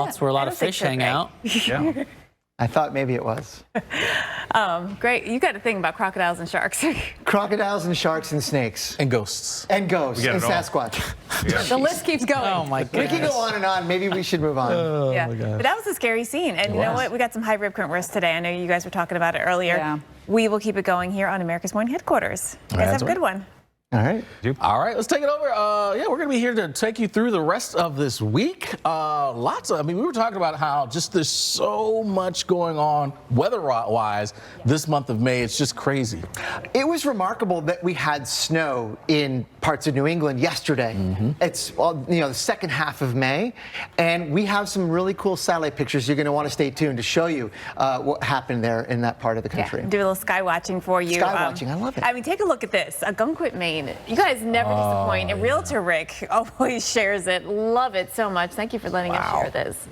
spots where a lot of fish hang out. Yeah. I thought maybe it was. Great. You got a thing about crocodiles and sharks. Crocodiles and sharks and snakes. And ghosts. And ghosts. We get And it all. Sasquatch. The list keeps going. Oh my We goodness. can go on and on. Maybe we should move on. Yeah. But that was a scary scene. And you know what? We got some high rib current risk today. I know you guys were talking about it earlier. Yeah. We will keep it going here on America's Morning Headquarters. You guys That's have a good one. All right. All right, let's take it over. Yeah, we're going to be here to take you through the rest of this week. I mean, we were talking about how just there's so much going on weather-wise this month of May. It's just crazy. It was remarkable that we had snow in parts of New England yesterday. It's the second half of May, and we have some really cool satellite pictures. You're going to want to stay tuned to show you what happened there in that part of the country. Yeah, do a little sky watching for you. Sky watching, I love it. I mean, take a look at this. Algonquin, Maine. You guys never disappoint. And Realtor Rick always shares it. Love it so much. Thank you for letting us share this.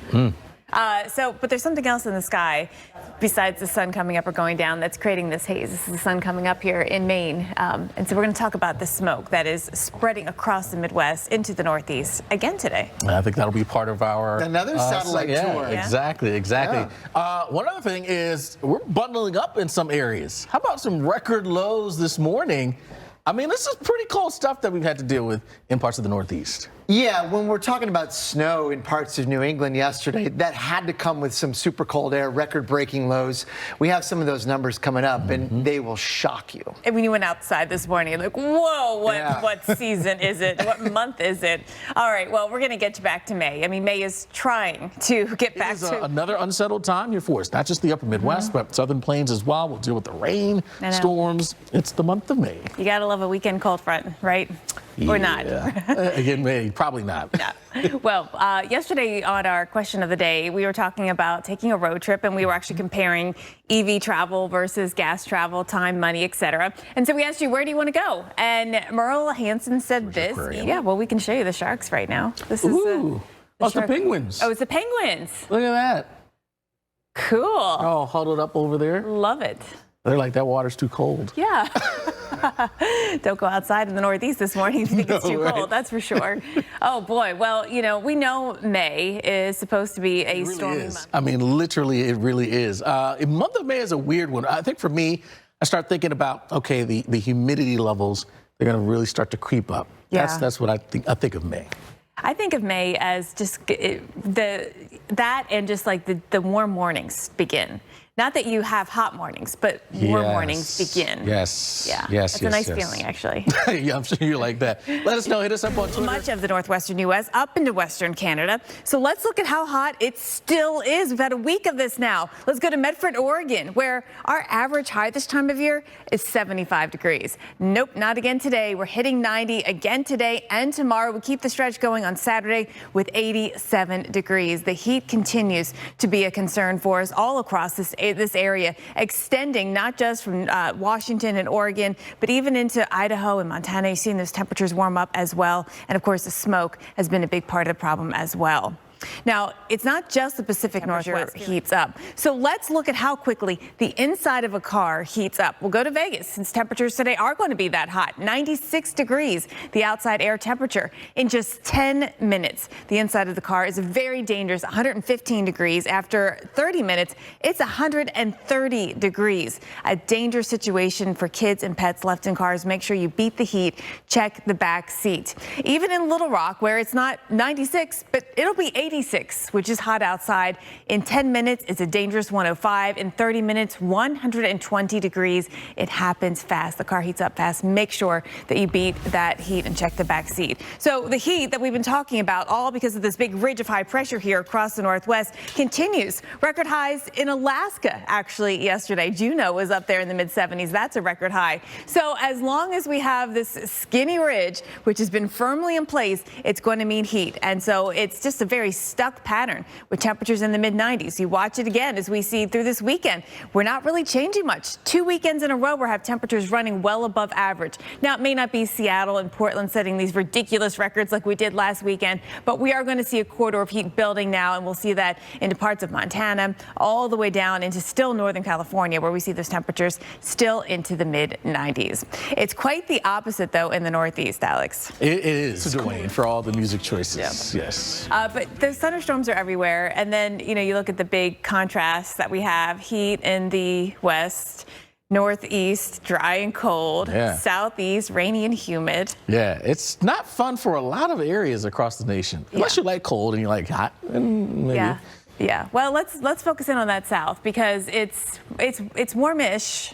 But there's something else in the sky besides the sun coming up or going down that's creating this haze. This is the sun coming up here in Maine. And so we're going to talk about the smoke that is spreading across the Midwest into the Northeast again today. I think that'll be part of our Another satellite tour. Yeah, exactly. One other thing is we're bundling up in some areas. How about some record lows this morning? I mean, this is pretty cold stuff that we've had to deal with in parts of the Northeast. Yeah, when we're talking about snow in parts of New England yesterday, that had to come with some super cold air, record-breaking lows. We have some of those numbers coming up, and they will shock you. And when you went outside this morning, you're like, whoa, what season is it? What month is it? All right, well, we're going to get you back to May. I mean, May is trying to get back to another unsettled time here for us. Not just the upper Midwest, but southern plains as well. We'll deal with the rain, storms. It's the month of May. You got to love a weekend cold front, right? Or not. Again, May, probably not. No. Well, yesterday on our question of the day, we were talking about taking a road trip, and we were actually comparing EV travel versus gas travel, time, money, etc. And so we asked you, where do you want to go? And Merle Hansen said this. Yeah, well, we can show you the sharks right now. This is it's the penguins. Oh, it's the penguins. Look at that. Cool. Oh, huddled up over there. Love it. They're like, that water's too cold. Yeah. Don't go outside in the Northeast this morning if you think it's too cold, that's for sure. Oh, boy. Well, we know May is supposed to be a stormy month. I mean, literally, it really is. The month of May is a weird one. I think for me, I start thinking about, okay, the humidity levels, they're going to really start to creep up. Yeah. That's what I think of May. I think of May as just that and just like the warm mornings begin. Not that you have hot mornings, but warm mornings begin. Yes. Yeah. Yes. It's a nice feeling, actually. Yeah, I'm sure you like that. Let us know. Hit us up on Twitter. Much of the northwestern U.S. up into western Canada. So let's look at how hot it still is. We've had a week of this now. Let's go to Medford, Oregon, where our average high this time of year is 75 degrees. Nope, not again today. We're hitting 90 again today and tomorrow. We keep the stretch going on Saturday with 87 degrees. The heat continues to be a concern for us all across this area, extending not just from Washington and Oregon, but even into Idaho and Montana. You've seen those temperatures warm up as well. And of course, the smoke has been a big part of the problem as well. Now, it's not just the Pacific Northwest heats up. So let's look at how quickly the inside of a car heats up. We'll go to Vegas since temperatures today are going to be that hot. 96 degrees, the outside air temperature. In just 10 minutes, the inside of the car is very dangerous, 115 degrees. After 30 minutes, it's 130 degrees. A dangerous situation for kids and pets left in cars. Make sure you beat the heat. Check the back seat. Even in Little Rock, where it's not 96, but it'll be 86, which is hot outside. In 10 minutes, it's a dangerous 105. In 30 minutes, 120 degrees. It happens fast. The car heats up fast. Make sure that you beat that heat and check the back seat. So the heat that we've been talking about, all because of this big ridge of high pressure here across the Northwest, continues. Record highs in Alaska, actually, yesterday. Juneau was up there in the mid-70s. That's a record high. So as long as we have this skinny ridge, which has been firmly in place, it's going to mean heat. And so it's just a very stuck pattern with temperatures in the mid-90s. You watch it again as we see through this weekend. We're not really changing much. 2 weekends in a row we have temperatures running well above average. Now, it may not be Seattle and Portland setting these ridiculous records like we did last weekend, but we are going to see a corridor of heat building now, and we'll see that into parts of Montana, all the way down into still Northern California, where we see those temperatures still into the mid-90s. It's quite the opposite, though, in the Northeast, Alex. It is, Dwayne, for all the music choices. Yes. But the thunderstorms are everywhere. And then, you look at the big contrasts that we have. Heat in the west, northeast, dry and cold, southeast, rainy and humid. Yeah, it's not fun for a lot of areas across the nation. Unless you like cold and you like hot. Maybe. Yeah. Well, let's focus in on that south because it's warmish.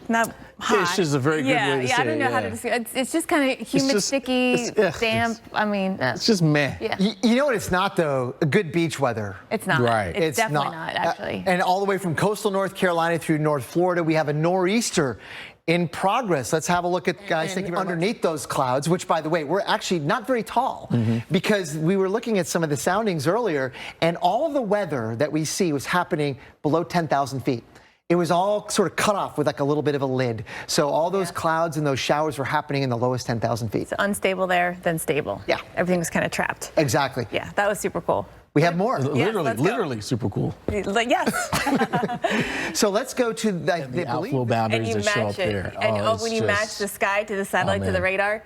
Not hot. Ish is a very good way to say it. I don't know how to describe it. It's just kind of humid, sticky, damp. It's just meh. Yeah. You know what it's not, though? Good beach weather. It's not. Right. It's definitely not, actually. And all the way from coastal North Carolina through North Florida, we have a nor'easter in progress. Let's have a look at, guys, underneath those clouds, which, by the way, we're actually not very tall because we were looking at some of the soundings earlier, and all of the weather that we see was happening below 10,000 feet. It was all sort of cut off with like a little bit of a lid. So all those clouds and those showers were happening in the lowest 10,000 feet. So unstable there, then stable. Yeah. Everything was kind of trapped. Exactly. Yeah, that was super cool. We have more. Literally super cool. Yes. So let's go to the outflow boundaries that show up there. And when you match the sky to the satellite to the radar,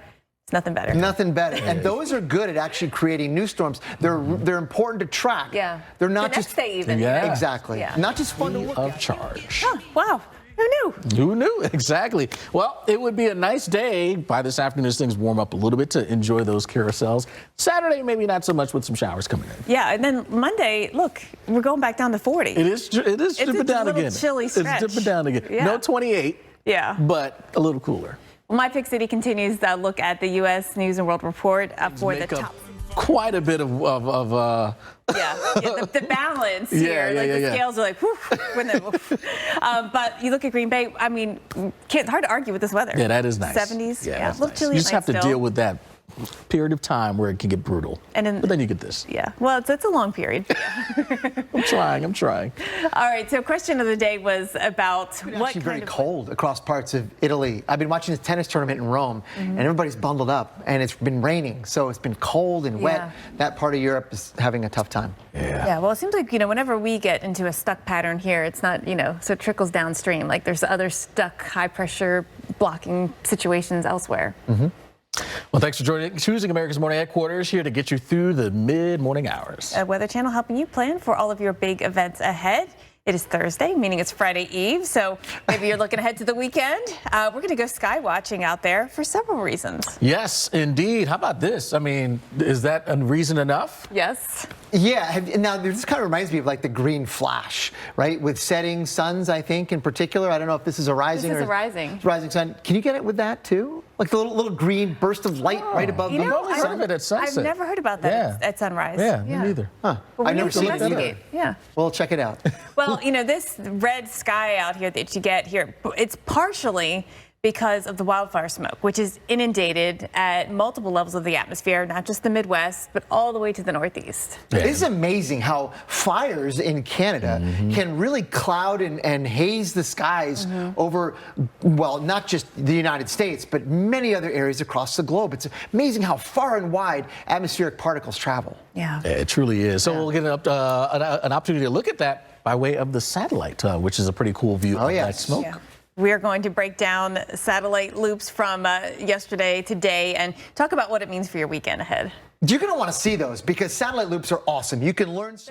it's nothing better. Nothing better. And those are good at actually creating new storms. They're important to track. Yeah. They're not the just next day even. Yeah. Exactly. Yeah. Not just fun to look of at. charge. Oh, wow. Who knew? Who knew? Exactly. Well, it would be a nice day by this afternoon as things warm up a little bit to enjoy those carousels. Saturday, maybe not so much with some showers coming in. Yeah, and then Monday, look, we're going back down to 40. It is dipping down again. It's a chilly stretch. It's dipping down again. Yeah. No 28. Yeah. But a little cooler. Well, My Pick City continues to look at the U.S. News and World Report for the top. Quite a bit of the balance here. The scales are like, whew, but you look at Green Bay, it's hard to argue with this weather. Yeah, that is nice. 70s, a little nice. chilly. You just have to still. deal with that period of time where it can get brutal. But then you get this. Yeah, well, it's a long period. I'm trying. All right, so question of the day was about it's actually very cold across parts of Italy. I've been watching the tennis tournament in Rome, and everybody's bundled up, and it's been raining, so it's been cold and wet. That part of Europe is having a tough time. Yeah, well, it seems like, whenever we get into a stuck pattern here, it's not, so it trickles downstream. Like there's other stuck high pressure blocking situations elsewhere. Well, thanks for choosing America's Morning Headquarters here to get you through the mid-morning hours. Weather Channel helping you plan for all of your big events ahead. It is Thursday, meaning it's Friday Eve, so maybe you're looking ahead to the weekend. We're going to go sky watching out there for several reasons. Yes, indeed. How about this? Is that a reason enough? Yes. Yeah, now this kind of reminds me of like the green flash, right? With setting suns, I think, in particular. I don't know if this is a rising This is a rising. Rising sun. Can you get it with that too? Like the little green burst of light right above the I've heard of it at sunset. I've never heard about that at sunrise. Yeah, me neither. Huh. Well, I've never seen it either. Yeah. We'll check it out. Well, this red sky out here that you get here, it's partially because of the wildfire smoke, which is inundated at multiple levels of the atmosphere, not just the Midwest, but all the way to the Northeast. It's amazing how fires in Canada can really cloud and haze the skies over, well, not just the United States, but many other areas across the globe. It's amazing how far and wide atmospheric particles travel. Yeah. It truly is. So we'll get an opportunity to look at that by way of the satellite, which is a pretty cool view of that smoke. Yeah. We are going to break down satellite loops from yesterday, today, and talk about what it means for your weekend ahead. You're going to want to see those because satellite loops are awesome. You can learn